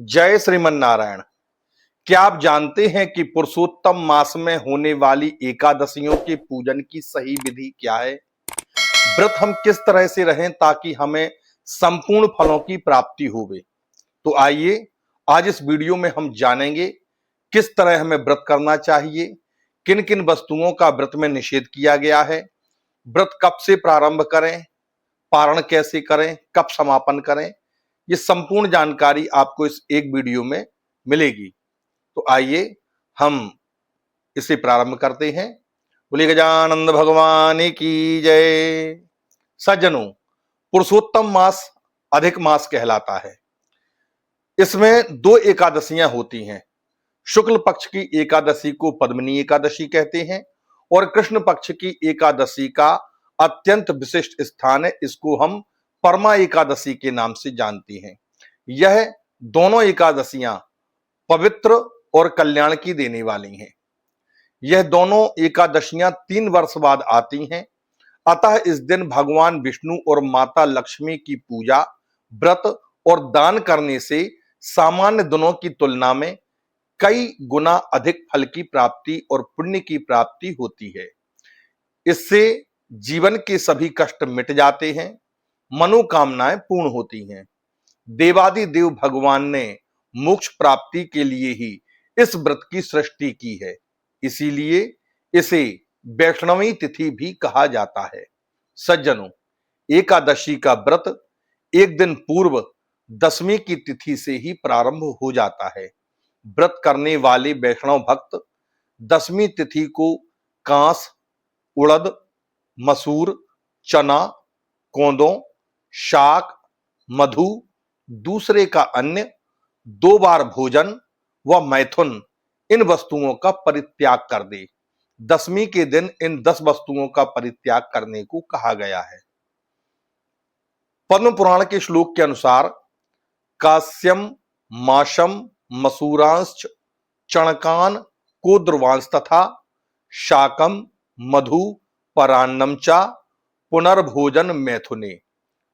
जय श्रीमन नारायण। क्या आप जानते हैं कि पुरुषोत्तम मास में होने वाली एकादशियों के पूजन की सही विधि क्या है? व्रत हम किस तरह से रहें ताकि हमें संपूर्ण फलों की प्राप्ति होवे। तो आइए आज इस वीडियो में हम जानेंगे किस तरह हमें व्रत करना चाहिए, किन किन वस्तुओं का व्रत में निषेध किया गया है, व्रत कब से प्रारंभ करें, पारण कैसे करें, कब समापन करें। ये संपूर्ण जानकारी आपको इस एक वीडियो में मिलेगी। तो आइए हम इसे प्रारंभ करते हैं। बोलिए गजानंद भगवान की जय। सज्जनों, पुरुषोत्तम मास अधिक मास कहलाता है। इसमें दो एकादशियां होती हैं। शुक्ल पक्ष की एकादशी को पद्मिनी एकादशी कहते हैं और कृष्ण पक्ष की एकादशी का अत्यंत विशिष्ट स्थान है, इसको हम परमा एकादशी के नाम से जानते हैं। यह दोनों एकादशियां पवित्र और कल्याण की देने वाली हैं। यह दोनों एकादशियां 3 वर्ष बाद आती हैं। अतः इस दिन भगवान विष्णु और माता लक्ष्मी की पूजा, व्रत और दान करने से सामान्य दिनों की तुलना में कई गुना अधिक फल की प्राप्ति और पुण्य की प्राप्ति होती है। इससे जीवन के सभी कष्ट मिट जाते हैं, मनोकामनाएं पूर्ण होती हैं। देवादि देव भगवान ने मोक्ष प्राप्ति के लिए ही इस व्रत की सृष्टि की है, इसीलिए इसे वैष्णवी तिथि भी कहा जाता है। सज्जनों, एकादशी का व्रत एक दिन पूर्व दशमी की तिथि से ही प्रारंभ हो जाता है। व्रत करने वाले वैष्णव भक्त दशमी तिथि को कांस, उड़द, मसूर, चना, कोंदों, शाक, मधु, दूसरे का अन्न, 2 बार भोजन व मैथुन, इन वस्तुओं का परित्याग कर दे। दशमी के दिन इन 10 वस्तुओं का परित्याग करने को कहा गया है। पद्म पुराण के श्लोक के अनुसार कास्यम, माशम, मसूरांश, चणकान, कोद्रवांश तथा शाकम, मधु, परान्नम चा पुनर्भोजन मैथुने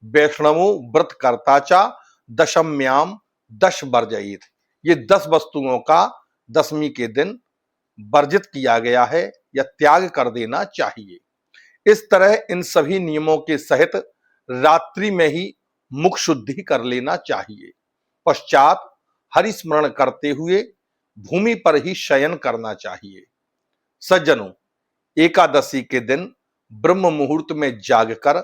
वैष्णवो व्रत करता चा दशम्याम 10 वर्जयित। ये 10 वस्तुओं का दशमी के दिन वर्जित किया गया है या त्याग कर देना चाहिए। इस तरह इन सभी नियमों के सहित रात्रि में ही मुख शुद्धि कर लेना चाहिए। पश्चात हरि स्मरण करते हुए भूमि पर ही शयन करना चाहिए। सज्जनों, एकादशी के दिन ब्रह्म मुहूर्त में जागकर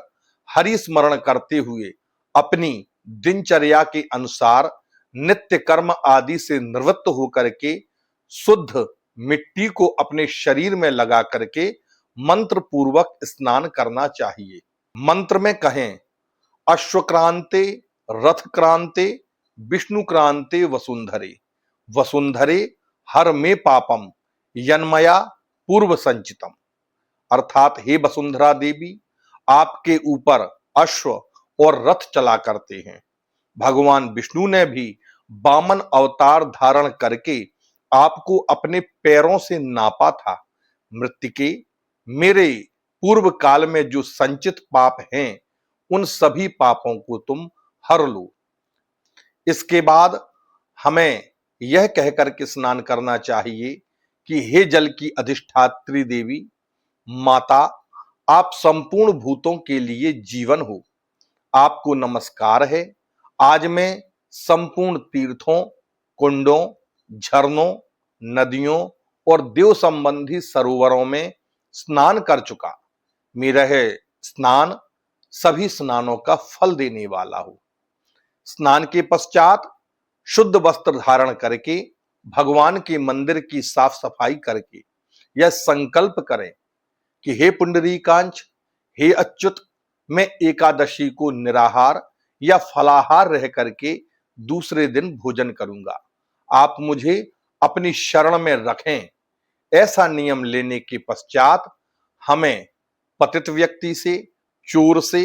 हरि स्मरण करते हुए अपनी दिनचर्या के अनुसार नित्य कर्म आदि से निवृत्त होकर के शुद्ध मिट्टी को अपने शरीर में लगा करके मंत्र पूर्वक स्नान करना चाहिए। मंत्र में कहें अश्वक्रांते, रथक्रांते, विष्णुक्रांते वसुंधरे, वसुंधरे हर में पापम यन्मया पूर्व संचितम। अर्थात हे वसुंधरा देवी, आपके ऊपर अश्व और रथ चला करते हैं। भगवान विष्णु ने भी वामन अवतार धारण करके आपको अपने पैरों से नापा था। मृत्तिके, मेरे पूर्व काल में जो संचित पाप हैं उन सभी पापों को तुम हर लो। इसके बाद हमें यह कहकर के स्नान करना चाहिए कि हे जल की अधिष्ठात्री देवी माता, आप संपूर्ण भूतों के लिए जीवन हो, आपको नमस्कार है। आज मैं संपूर्ण तीर्थों, कुंडों, झरनों, नदियों और देव संबंधी सरोवरों में स्नान कर चुका। मेरा है स्नान सभी स्नानों का फल देने वाला हो। स्नान के पश्चात शुद्ध वस्त्र धारण करके भगवान के मंदिर की साफ सफाई करके यह संकल्प करें कि हे पुंडरीकांच, हे अच्युत, मैं एकादशी को निराहार या फलाहार रह करके दूसरे दिन भोजन करूंगा। आप मुझे अपनी शरण में रखें। ऐसा नियम लेने के पश्चात हमें पतित व्यक्ति से, चोर से,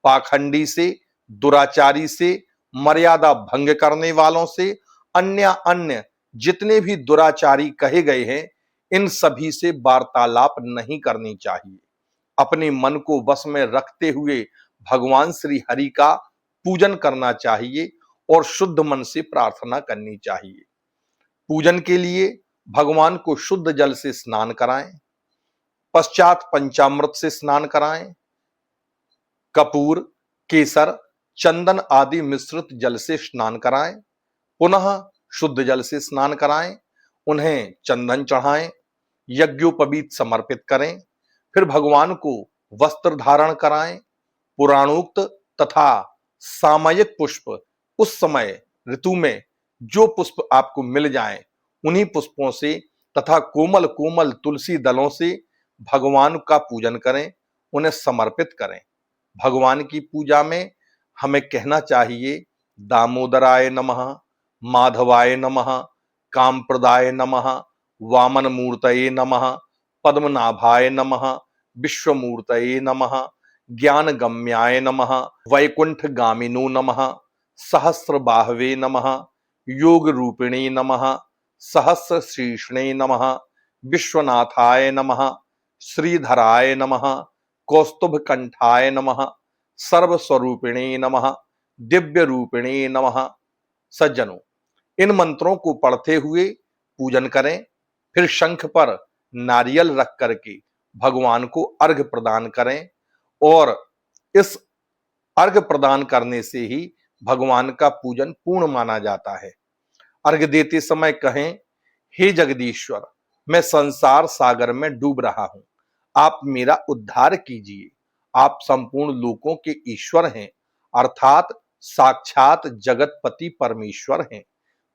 पाखंडी से, दुराचारी से, मर्यादा भंग करने वालों से, अन्य जितने भी दुराचारी कहे गए हैं इन सभी से वार्तालाप नहीं करनी चाहिए। अपने मन को वश में रखते हुए भगवान श्री हरि का पूजन करना चाहिए और शुद्ध मन से प्रार्थना करनी चाहिए। पूजन के लिए भगवान को शुद्ध जल से स्नान कराएं, पश्चात पंचामृत से स्नान कराएं, कपूर, केसर, चंदन आदि मिश्रित जल से स्नान कराएं, पुनः शुद्ध जल से स्नान कराएं, उन्हें चंदन चढ़ाएं, यज्ञोपवीत समर्पित करें, फिर भगवान को वस्त्र धारण कराएं। पुराणोक्त तथा सामयिक पुष्प उस समय ऋतु में जो पुष्प आपको मिल जाएं, उन्हीं पुष्पों से तथा कोमल कोमल तुलसी दलों से भगवान का पूजन करें, उन्हें समर्पित करें। भगवान की पूजा में हमें कहना चाहिए दामोदराय नमः, माधवाय नमः, कामप्रदाय नमः, वामन मूर्तये नमः, पद्मनाभाय नमः, विश्वमूर्तये नमः, ज्ञानगम्याय नमः, वैकुंठगामिनो नमः, सहस्रबाहवे नमः, योग रूपिणे नमः, सहस्रशीर्षणे नमः, विश्वनाथाय नमः, श्रीधराय नमः, कौस्तुभकंठाय नमः, सर्वस्वरूपिणे नमः, दिव्य रूपिणे नमः। सज्जनों, इन मंत्रों को पढ़ते हुए पूजन करें, फिर शंख पर नारियल रख करके भगवान को अर्घ्य प्रदान करें और इस अर्घ्य प्रदान करने से ही भगवान का पूजन पूर्ण माना जाता है। अर्घ्य देते समय कहें, हे जगदीश्वर, मैं संसार सागर में डूब रहा हूं, आप मेरा उद्धार कीजिए। आप संपूर्ण लोकों के ईश्वर हैं, अर्थात साक्षात जगतपति परमेश्वर हैं।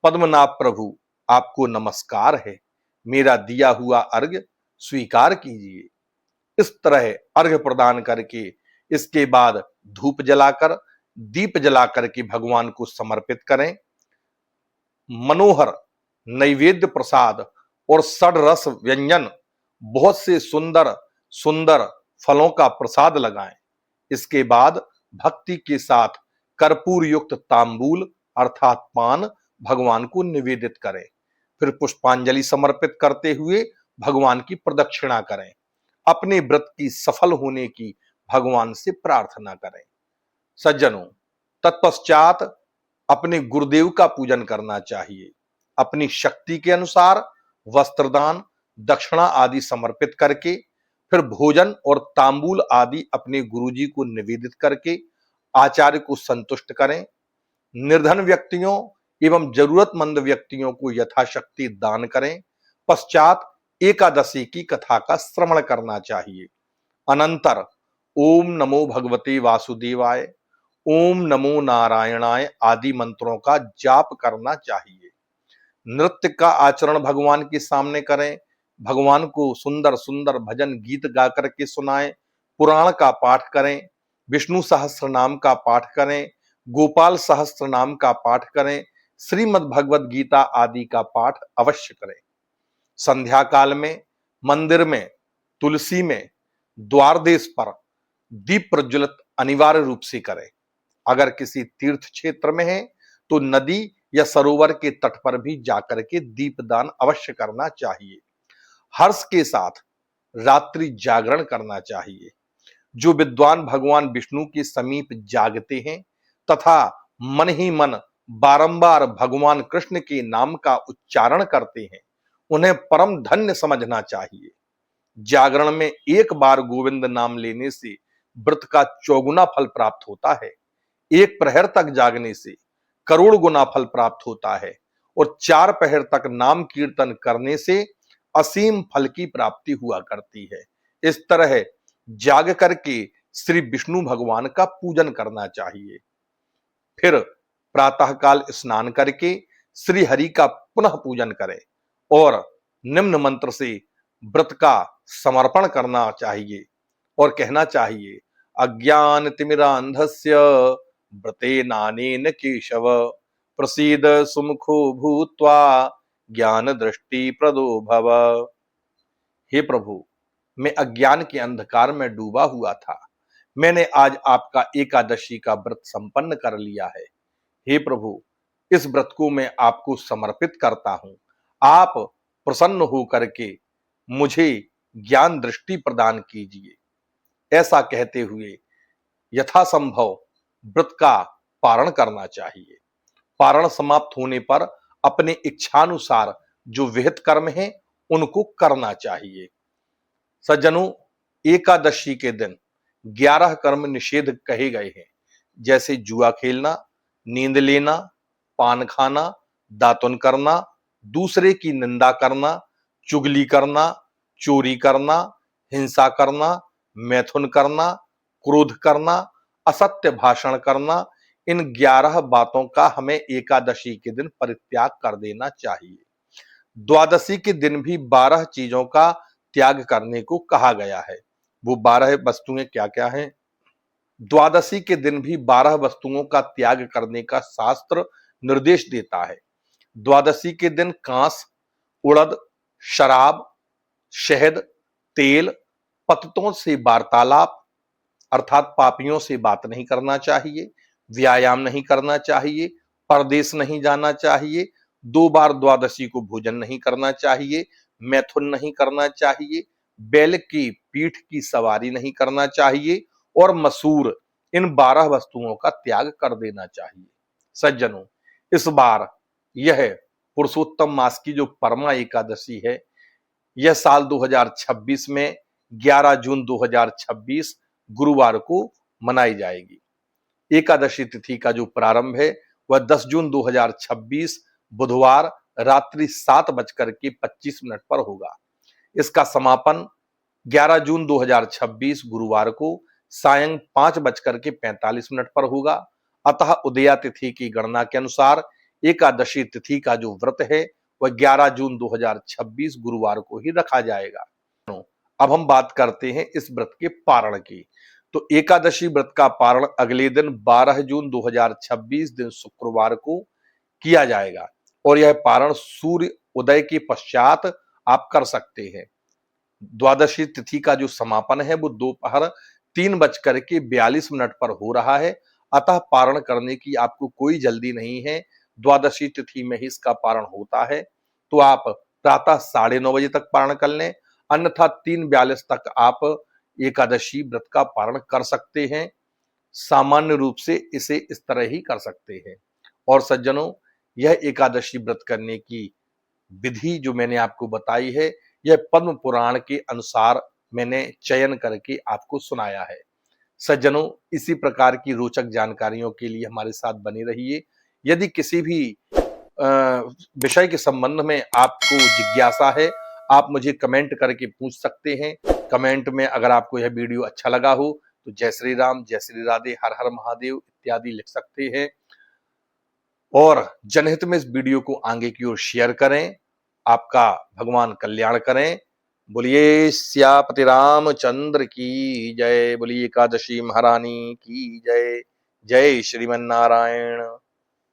पद्मनाभ प्रभु, आपको नमस्कार है, मेरा दिया हुआ अर्घ्य स्वीकार कीजिए। इस तरह अर्घ्य प्रदान करके इसके बाद धूप जलाकर, दीप जलाकर के भगवान को समर्पित करें। मनोहर नैवेद्य प्रसाद और षड्रस व्यंजन, बहुत से सुंदर सुंदर फलों का प्रसाद लगाएं। इसके बाद भक्ति के साथ कर्पूर युक्त तांबूल अर्थात पान भगवान को निवेदित करें। फिर पुष्पांजलि समर्पित करते हुए भगवान की प्रदक्षिणा करें। अपने व्रत की सफल होने की भगवान से प्रार्थना करें। सज्जनों, तत्पश्चात अपने गुरुदेव का पूजन करना चाहिए। अपनी शक्ति के अनुसार वस्त्रदान, दक्षिणा आदि समर्पित करके फिर भोजन और तांबूल आदि अपने गुरुजी को निवेदित करके आचार्य को संतुष्ट करें। निर्धन व्यक्तियों एवं जरूरतमंद व्यक्तियों को यथाशक्ति दान करें। पश्चात एकादशी की कथा का श्रवण करना चाहिए। अनंतर ओम नमो भगवते वासुदेवाय, ओम नमो नारायणाय आदि मंत्रों का जाप करना चाहिए। नृत्य का आचरण भगवान के सामने करें। भगवान को सुंदर सुंदर भजन गीत गा करके सुनाएं। पुराण का पाठ करें, विष्णु सहस्त्र नाम का पाठ करें, गोपाल सहस्त्र नाम का पाठ करें, श्रीमद् भगवद गीता आदि का पाठ अवश्य करें। संध्या काल में मंदिर में, तुलसी में, द्वारदेश पर दीप प्रज्वलित अनिवार्य रूप से करें। अगर किसी तीर्थ क्षेत्र में है तो नदी या सरोवर के तट पर भी जाकर के दीपदान अवश्य करना चाहिए। हर्ष के साथ रात्रि जागरण करना चाहिए। जो विद्वान भगवान विष्णु के समीप जागते हैं तथा मन ही मन बारंबार भगवान कृष्ण के नाम का उच्चारण करते हैं, उन्हें परम धन्य समझना चाहिए। जागरण में एक बार गोविंद नाम लेने से व्रत का चौगुना फल प्राप्त होता है। एक प्रहर तक जागने से करोड़ गुना फल प्राप्त होता है और 4 प्रहर तक नाम कीर्तन करने से असीम फल की प्राप्ति हुआ करती है। इस तरह जाग करके श्री विष्णु भगवान का पूजन करना चाहिए। फिर प्रातःकाल स्नान करके श्री हरि का पुनः पूजन करें और निम्न मंत्र से व्रत का समर्पण करना चाहिए और कहना चाहिए, अज्ञान तिमिरांधस्य व्रते नानेन केशव, प्रसीद सुमुखो भूत्वा ज्ञान दृष्टि प्रदो भव। हे प्रभु, मैं अज्ञान के अंधकार में डूबा हुआ था, मैंने आज आपका एकादशी का व्रत संपन्न कर लिया है। हे प्रभु, इस व्रत को मैं आपको समर्पित करता हूं। आप प्रसन्न होकर के मुझे ज्ञान दृष्टि प्रदान कीजिए। ऐसा कहते हुए यथासंभव व्रत का पारण करना चाहिए। पारण समाप्त होने पर अपने इच्छानुसार जो विहित कर्म है उनको करना चाहिए। सज्जनों, एकादशी के दिन 11 कर्म निषेध कहे गए हैं, जैसे जुआ खेलना, नींद लेना, पान खाना, दातुन करना, दूसरे की निंदा करना, चुगली करना, चोरी करना, हिंसा करना, मैथुन करना, क्रोध करना, असत्य भाषण करना। इन 11 बातों का हमें एकादशी के दिन परित्याग कर देना चाहिए। द्वादशी के दिन भी 12 चीजों का त्याग करने को कहा गया है। वो 12 वस्तुएं क्या क्या हैं? द्वादशी के दिन भी 12 वस्तुओं का त्याग करने का शास्त्र निर्देश देता है। द्वादशी के दिन कांस, उड़द, शराब, शहद, तेल, पत्तों से वार्तालाप अर्थात पापियों से बात नहीं करना चाहिए, व्यायाम नहीं करना चाहिए, परदेश नहीं जाना चाहिए, 2 बार द्वादशी को भोजन नहीं करना चाहिए, मैथुन नहीं करना चाहिए, बैल की पीठ की सवारी नहीं करना चाहिए और मसूर, इन 12 वस्तुओं का त्याग कर देना चाहिए। सज्जनों, इस बार यह पुरुषोत्तम मास की जो परमा एकादशी है, यह साल 2026 में 11 जून 2026 गुरुवार को मनाई जाएगी। एकादशी तिथि का जो प्रारंभ है वह 10 जून 2026 बुधवार रात्रि 7:25 पर होगा। इसका समापन 11 जून 2026 गुरुवार को सायं 5:45 पर होगा। अतः उदया तिथि की गणना के अनुसार एकादशी तिथि का जो व्रत है वह 11 जून 2026 गुरुवार को ही रखा जाएगा। अब हम बात करते हैं इस व्रत के पारण की। तो एकादशी व्रत का पारण अगले दिन 12 जून 2026 दिन शुक्रवार को किया जाएगा और यह पारण सूर्य उदय के पश्चात आप कर सकते हैं। द्वादशी तिथि का जो समापन है वो दोपहर 3:42 पर हो रहा है। अतः पारण करने की आपको कोई जल्दी नहीं है। द्वादशी तिथि में ही इसका पारण होता है, तो आप प्रातः 9:30 बजे तक पारण कर लें, अन्यथा 3:42 तक आप एकादशी व्रत का पारण कर सकते हैं। सामान्य रूप से इसे इस तरह ही कर सकते हैं। और सज्जनों, यह एकादशी व्रत करने की विधि जो मैंने आपको बताई है, यह पद्म पुराण के अनुसार मैंने चयन करके आपको सुनाया है। सज्जनों, इसी प्रकार की रोचक जानकारियों के लिए हमारे साथ बने रहिए। यदि किसी भी विषय के संबंध में आपको जिज्ञासा है, आप मुझे कमेंट करके पूछ सकते हैं। कमेंट में अगर आपको यह वीडियो अच्छा लगा हो तो जय श्री राम, जय श्री राधे, हर हर महादेव इत्यादि लिख सकते हैं और जनहित में इस वीडियो को आगे की ओर शेयर करें। आपका भगवान कल्याण करें। बोलिए सियापति रामचंद्र की जय। बोलिए एकादशी महारानी की जय। जय श्रीमन नारायण।